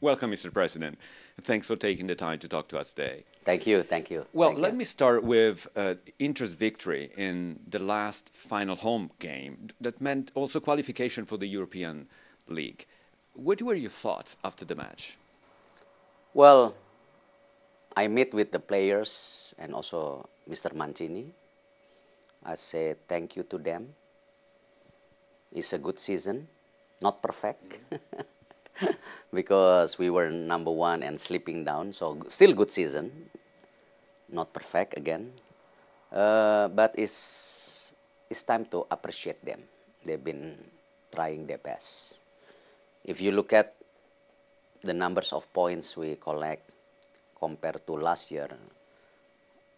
Welcome, Mr. President. Thanks for taking the time to talk to us today. Thank you, thank you. Well, Thank let you. me start with Inter's victory in the last final home game that meant also qualification for the European League. What were your thoughts after the match? Well, I met with the players and also Mr. Mancini. I say thank you to them. It's a good season, not perfect, because we were number one and slipping down. So still good season, not perfect again, but it's time to appreciate them. They've been trying their best. If you look at the numbers of points we collect compared to last year,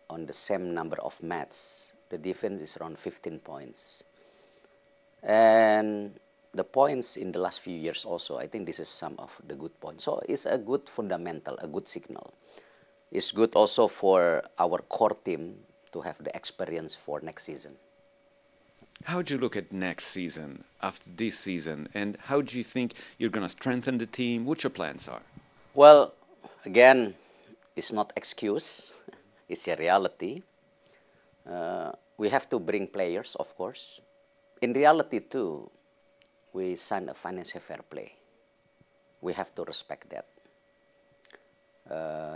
on the same number of matches, the difference is around 15 points. And the points in the last few years also, I think this is some of the good points. So it's a good fundamental, a good signal. It's good also for our core team to have the experience for next season. How do you look at next season, after this season, and how do you think you're going to strengthen the team? What your plans are? Well, again, it's not excuse, it's a reality. We have to bring players, of course. In reality, too, we sign a financial fair play. We have to respect that.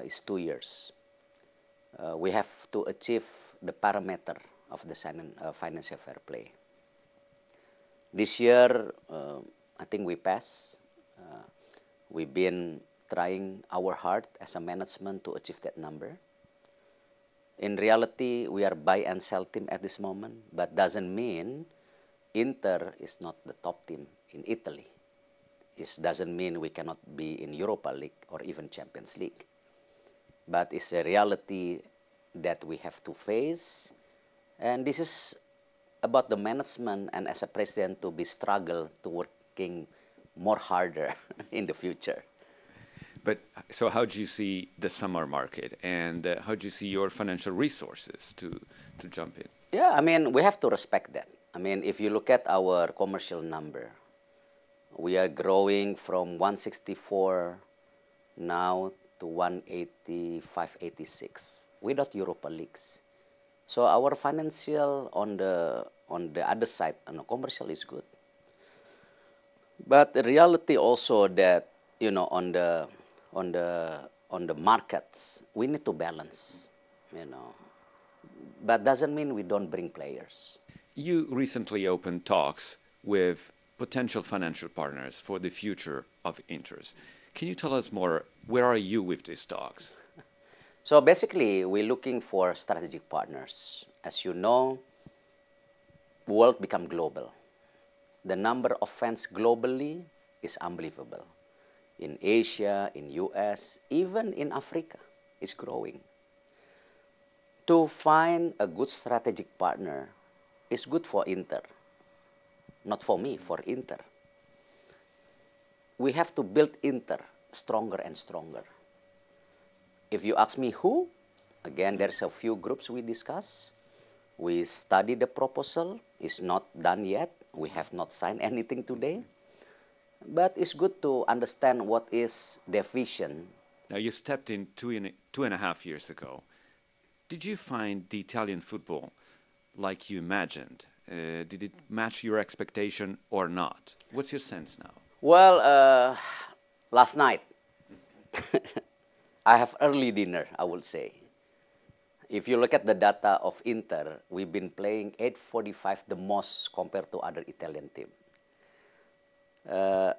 It's 2 years. We have to achieve the parameter of the financial fair play. This year, I think we passed. We've been trying our hard as a management to achieve that number. In reality, we are buy and sell team at this moment, but doesn't mean Inter is not the top team in Italy. It doesn't mean we cannot be in Europa League or even Champions League. But it's a reality that we have to face. And this is about the management and as a president to be struggle to working more harder in the future. But so how do you see the summer market, and how do you see your financial resources to jump in? Yeah, I mean, we have to respect that. I mean, if you look at our commercial number, we are growing from 164 now to 185, 86 without Europa Leagues. So our financial on the other side, on the commercial, is good. But the reality also that, you know, on the markets, we need to balance, you know. But doesn't mean we don't bring players. You recently opened talks with potential financial partners for the future of Inter. Can you tell us more? Where are you with these talks? So basically, we're looking for strategic partners. As you know, the world become global. The number of fans globally is unbelievable. In Asia, in US, even in Africa, it's growing. To find a good strategic partner is good for Inter. Not for me, for Inter. We have to build Inter stronger and stronger. If you ask me who, again, there's a few groups we discuss. We study the proposal. It's not done yet. We have not signed anything today. But it's good to understand what is their vision. Now, you stepped in two and a half years ago. Did you find the Italian football like you imagined? Did it match your expectation or not? What's your sense now? Well, last night, I have early dinner, I would say. If you look at the data of Inter, we've been playing 8:45 the most compared to other Italian team.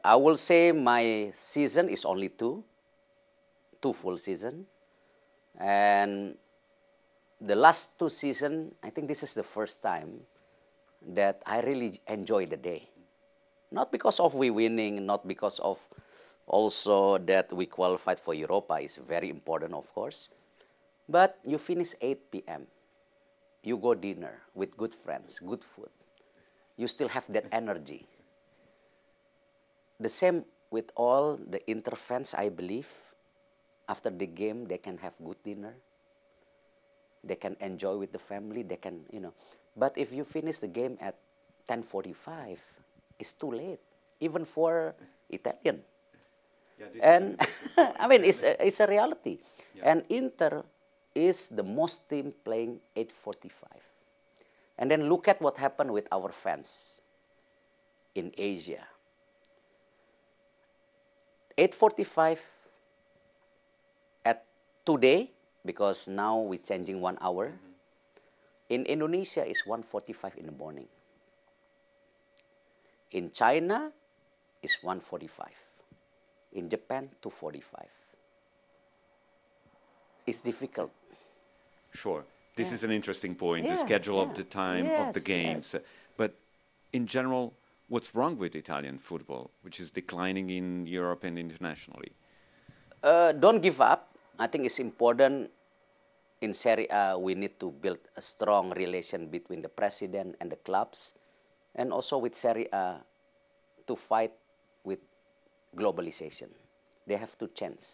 I will say my season is only two full season. And the last 2 seasons, I think this is the first time that I really enjoy the day. Not because of we winning, not because of also that we qualified for Europa is very important, of course. But you finish 8 p.m. You go dinner with good friends, good food. You still have that energy. The same with all the Inter fans, I believe. After the game, they can have good dinner. They can enjoy with the family. They can, you know. But if you finish the game at 10:45, it's too late, even for Italian. Yeah, this is And an interesting point. I mean, it's a reality. Yeah. And Inter is the most team playing 8:45. And then look at what happened with our fans in Asia. 8:45 at today, because now we're changing 1 hour. In Indonesia, it's 1:45 in the morning. In China, it's 1:45. In Japan, 2:45. It's difficult. Sure. This is an interesting point, the Yeah, schedule of yeah. the time of the Yes, games. yes. But in general, what's wrong with Italian football, which is declining in Europe and internationally? Don't give up. I think it's important in Serie A, we need to build a strong relation between the president and the clubs, and also with Serie A to fight with globalization. They have to change.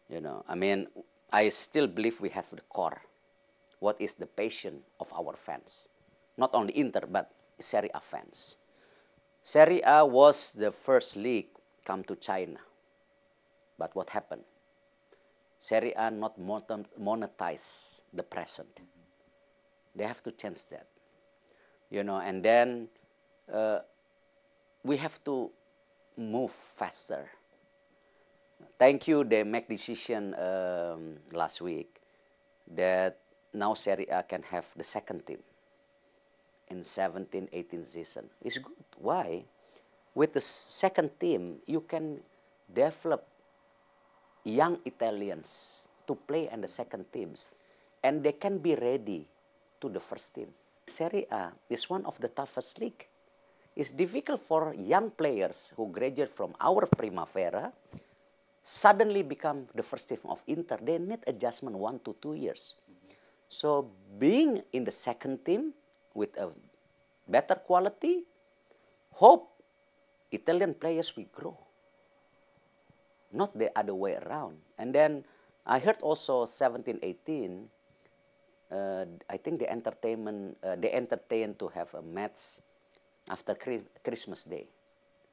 You know, I mean, I still believe we have the core. What is the passion of our fans? Not only Inter, but Serie A fans. Serie A was the first league come to China. But what happened? Serie A not monetize the present. They have to change that. You know, and then we have to move faster. Thank you, they make decision last week that now Serie A can have the second team in 17-18 season. It's good. Why? With the second team, you can develop young Italians to play in the second teams, and they can be ready to the first team. Serie A is one of the toughest league. It's difficult for young players who graduate from our primavera suddenly become the first team of Inter. They need adjustment 1 to 2 years. So being in the second team with a better quality, hope Italian players will grow. Not the other way around. And then I heard also 17-18, I think the they entertain to have a match after Christmas Day,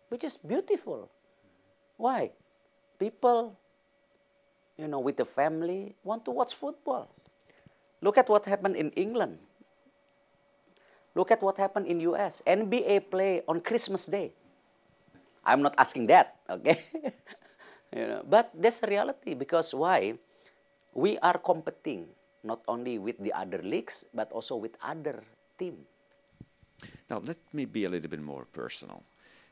which is beautiful. Why? People, you know, with the family want to watch football. Look at what happened in England. Look at what happened in US. NBA play on Christmas Day. I'm not asking that, okay? You know, but that's a reality, because why? We are competing not only with the other leagues, but also with other teams. Now, let me be a little bit more personal.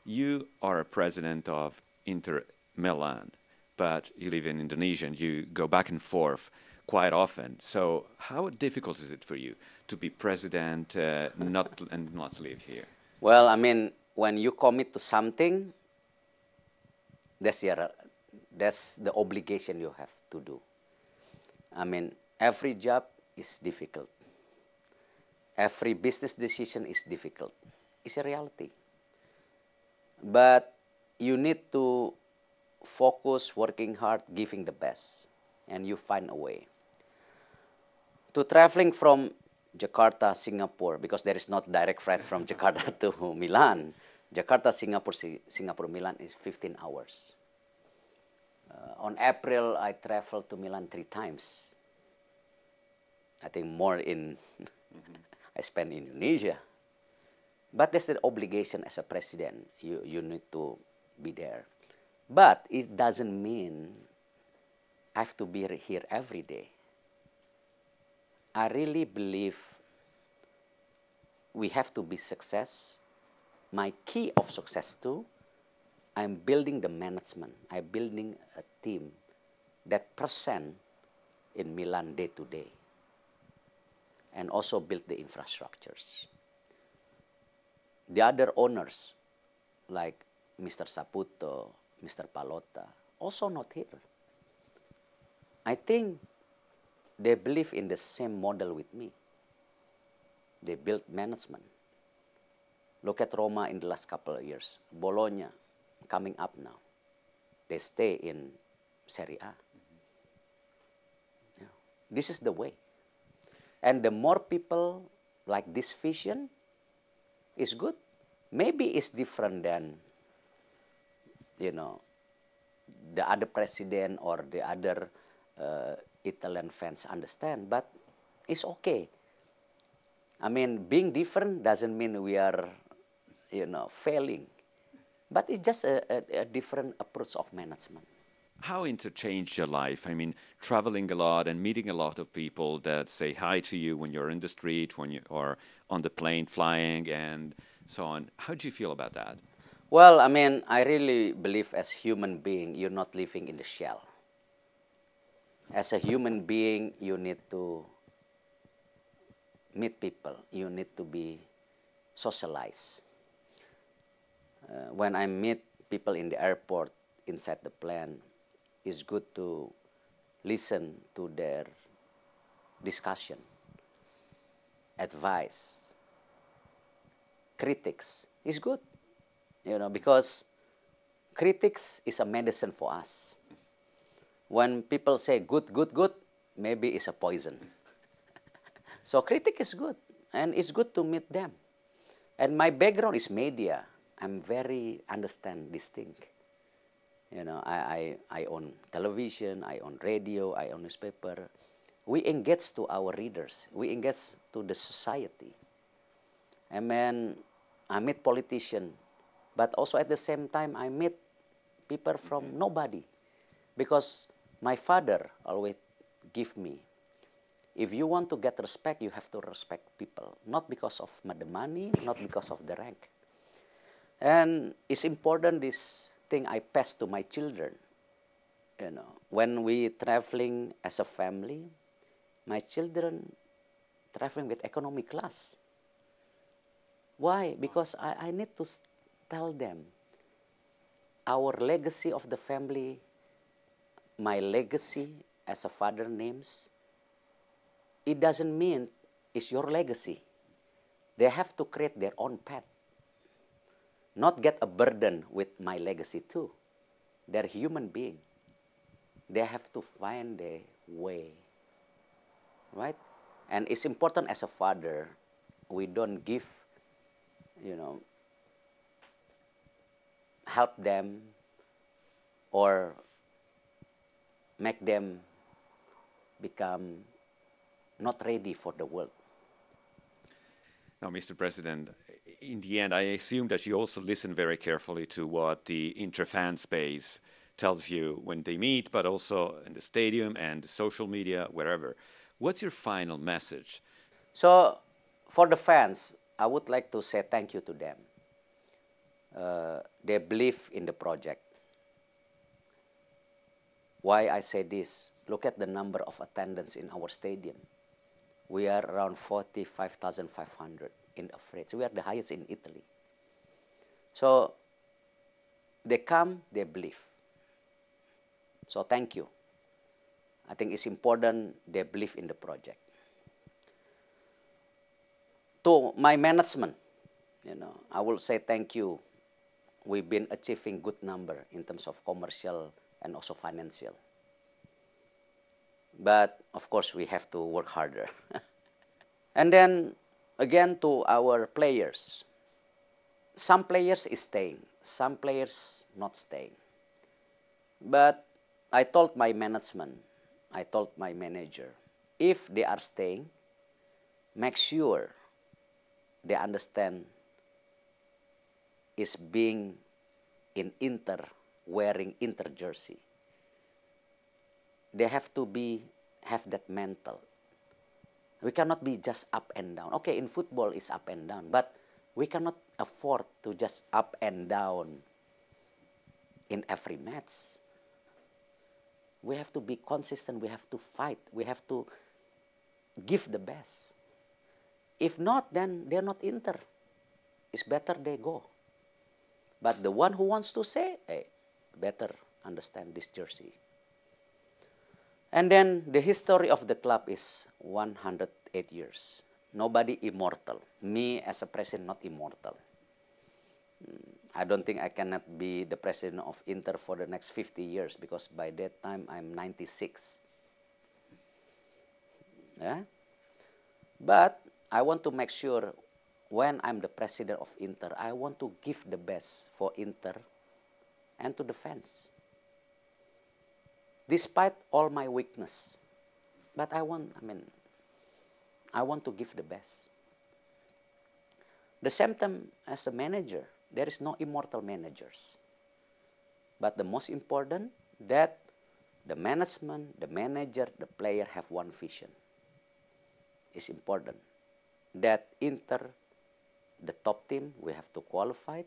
You are a president of Inter Milan, but you live in Indonesia and you go back and forth quite often. So how difficult is it for you to be president not live here? Well, I mean, when you commit to something, that's the obligation you have to do. I mean, every job is difficult. Every business decision is difficult. It's a reality. But you need to focus, working hard, giving the best, and you find a way. To traveling from Jakarta, Singapore, because there is not direct flight from Jakarta to Milan. Jakarta, Singapore, Milan is 15 hours. On April, I traveled to Milan 3 times. I think more in, I spent in Indonesia. But that's the obligation as a president. You need to be there. But it doesn't mean I have to be here every day. I really believe we have to be success. My key of success too, I'm building the management. I'm building a team that present in Milan day to day, and also build the infrastructures. The other owners, like Mr. Saputo, Mr. Palota, also not here. I think they believe in the same model with me. They built management. Look at Roma in the last couple of years. Bologna, coming up now. They stay in Serie A. Yeah. This is the way. And the more people like this vision is good. Maybe it's different than, you know, the other president or the other Italian fans understand, but it's okay. I mean, being different doesn't mean we are, failing, but it's just a different approach of management. How Inter changed your life? I mean, traveling a lot and meeting a lot of people that say hi to you when you're in the street, when you are on the plane flying, and so on. How do you feel about that? Well, I mean, I really believe as human being, you're not living in the shell. As a human being, you need to meet people. You need to be socialized. When I meet people in the airport, inside the plane, it's good to listen to their discussion, advice, critics. It's good, because critics is a medicine for us. When people say good, good, good, maybe it's a poison. So critic is good, and it's good to meet them. And my background is media. I'm very understand this thing. I own television, I own radio, I own newspaper. We engage to our readers. We engage to the society. I mean, I meet politicians, but also at the same time, I meet people from nobody. Because my father always give me, if you want to get respect, you have to respect people. Not because of the money, not because of the rank. And it's important this thing I pass to my children. When we traveling as a family, my children traveling with economy class. Why? Because I need to tell them our legacy of the family, my legacy as a father names, it doesn't mean it's your legacy. They have to create their own path. Not get a burden with my legacy too. They're human beings. They have to find their way, right? And it's important as a father, we don't give, help them or make them become not ready for the world. Now, Mr. President, in the end, I assume that you also listen very carefully to what the inter-fan space tells you when they meet, but also in the stadium and social media, wherever. What's your final message? So, for the fans, I would like to say thank you to them. They believe in the project. Why I say this? Look at the number of attendance in our stadium. We are around 45,500 in average. We are the highest in Italy. So they come, they believe. So thank you. I think it's important they believe in the project. To my management, I will say thank you. We've been achieving good number in terms of commercial and also financial. But of course, we have to work harder. And then again to our players. Some players is staying, some players not staying. But I told my management, I told my manager, if they are staying, make sure they understand is being in Inter, wearing Inter jersey. They have to have that mental. We cannot be just up and down. Okay, in football it's up and down, but we cannot afford to just up and down in every match. We have to be consistent, we have to fight, we have to give the best. If not, then they're not Inter. It's better they go. But the one who wants to say, hey, better understand this jersey. And then the history of the club is 108 years. Nobody immortal. Me as a president, not immortal. I don't think I cannot be the president of Inter for the next 50 years because by that time I'm 96. Yeah? But I want to make sure when I'm the president of Inter, I want to give the best for Inter and to the fans. despite all my weakness. But I want to give the best. The same time as a manager, there is no immortal managers. But the most important that the management, the manager, the player have one vision. It's important that enter the top team, we have to qualify,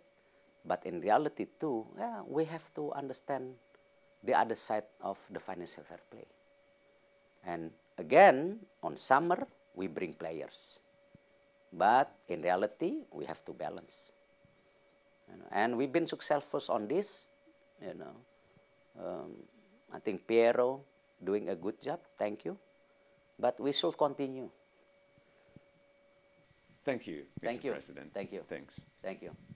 but in reality too, we have to understand the other side of the financial fair play. And again, on summer, we bring players. But in reality, we have to balance. And we've been successful on this. I think Piero doing a good job. Thank you. But we should continue. Thank you, Mr. Thank you. President. Thank you. Thanks. Thank you.